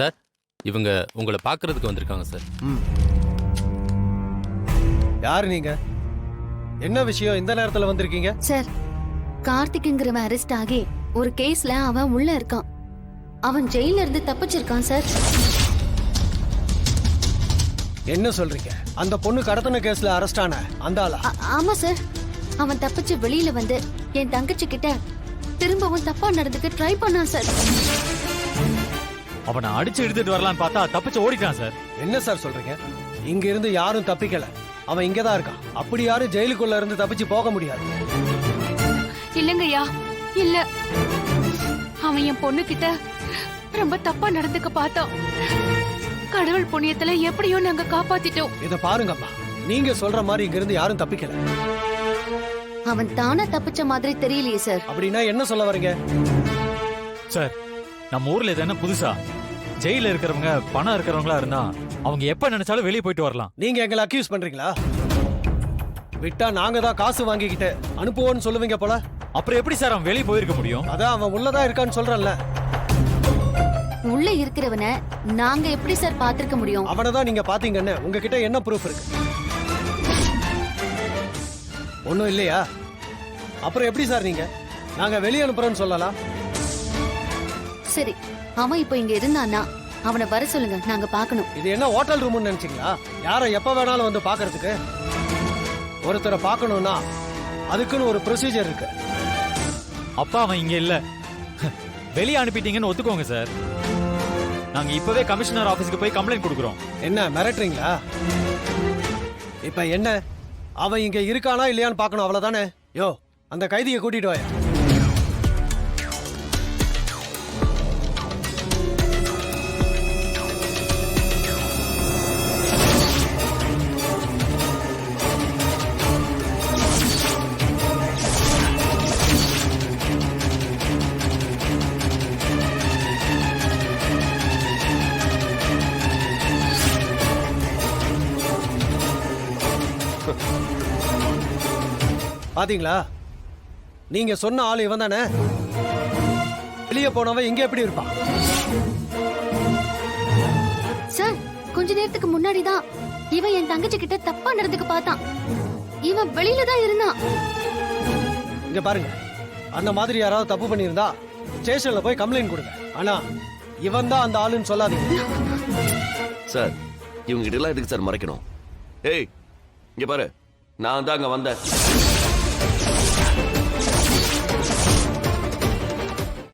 Sir, இவங்க உங்களை பார்க்கறதுக்கு வந்திருக்காங்க சார். யாரு நீங்க? என்ன விஷயம் இந்த நேரத்துல வந்திருக்கீங்க? சார், கார்த்திக்ங்கிறவன் அரெஸ்ட் ஆகி ஒரு கேஸ்ல அவன் உள்ள இருக்கான். அவன் ஜெயில இருந்து தப்பிச்சிருக்கான் சார். என்ன சொல்றீங்க? அந்த பொண்ணு கடத்தன கேஸ்ல அரெஸ்ட் ஆன அந்த ஆளா? ஆமா சார். அவன் தப்பிச்சு வெளியில வந்து என் தங்கச்சி கிட்ட திரும்பவும் தப்பா நடந்துக்க ட்ரை பண்ணான் சார். அவனை அடிச்சு எடுத்துட்டு வரலான்னு பார்த்தா தப்பிச்சு ஓடிட்டான் சார். என்ன சார் சொல்றீங்க? இங்க இருந்து யாரும் தப்பிக்கல. அவன் இங்கதான் இருக்கான். அப்படி யாரும் ஜெயிலுக்குள்ள இருந்து தப்பிச்சு போக முடியாது. இல்லங்கய்யா, இல்ல. அவன் என் பொண்ணு கிட்ட ரொம்ப தப்பா நடந்துக்க பார்த்தான். கடவுள் புண்ணியத்துல எப்படியோ நாங்க காப்பாத்திட்டோம். இத பாருங்கம்மா, நீங்க சொல்ற மாதிரி இங்க இருந்து யாரும் தப்பிக்கல. அவன் தானா தப்பிச்ச மாதிரி தெரியலையே சார். அப்படின்னா என்ன சொல்ல வரீங்க? சார், நம்ம ஊர்ல இது என்ன புதுசா? ஜெயில இருக்கிறவங்க பணம் இருக்கிறவங்களா இருந்தா அவங்க எப்ப நினைச்சாலும் வெளியே போயிட்டு வரலாம். நீங்க எங்களை அக்யூஸ் பண்றீங்களா? விட்டா நாங்க தான் காசு வாங்கிக்கிட்டு அனுப்புவோம்னு சொல்லுவீங்க போல. அப்புறம் எப்படி சார் அவன் வெளியே போயிருக்க முடியும்? அதான் அவன் உள்ளதான் இருக்கான்னு சொல்றேன்ல. உள்ள இருக்கிறவன நாங்க எப்படி சார் பாத்திருக்க முடியும்? அவனை தான் நீங்க பாத்தீங்கன்னு உங்ககிட்ட என்ன ப்ரூஃப் இருக்கு? ஒண்ணும் இல்லையா? அப்புறம் எப்படி சார் நீங்க நாங்க வெளியே அனுப்புறோம்னு சொல்லலாம்? சரி, அவன் இப்ப இங்க இருந்தான்னா அவனை வர சொல்லுங்க, நாங்க பாக்கணும். இது என்ன ஹோட்டல் ரூம்னு நினைச்சீங்களா? யாரை எப்ப வேணாலும் வந்து பாக்குறதுக்கு? ஒருத்தரை பார்க்கணும்னா அதுக்குன்னு ஒரு ப்ரொசீஜர் இருக்கு. அப்பா அவன் இங்க இல்ல, வெளியே அனுப்பிட்டீங்கன்னு ஒத்துக்கோங்க சார். நாங்க இப்பவே கமிஷனர் ஆபீஸ்க்கு போய் கம்ப்ளைண்ட் கொடுக்குறோம். என்ன மிரட்டுறீங்களா? இப்ப என்ன, அவன் இங்க இருக்கானா இல்லையான்னு பார்க்கணும், அவ்வளவுதானே? யோ, அந்த கைதியை கூட்டிட்டு வாயா. பாத்தீங்களா, நீங்க சொன்ன ஆளு இவன் தானே? வெளியே போனவன் இங்க எப்படி இருப்பான்? சார், கொஞ்ச நேரத்துக்கு முன்னாடிதான் இவன் என் தங்கச்சி கிட்ட தப்பா நடந்துக்க பார்த்தான். இவன் வெளியில தான் இருந்தான். இங்க பாருங்க, அந்த மாதிரி யாராவது தப்பு பண்ணியிருந்தா ஸ்டேஷன்ல போய் கம்ப்ளைண்ட் கொடுங்க. ஆனா இவன் தான் அந்த ஆளுன்னு சொல்லாதீங்க. சார், இவங்க கிட்ட எல்லாம் எதுக்கு சார் மறைக்கணும்? ஏய், இங்க பாரு, நான் தான் அங்க வந்தேன்.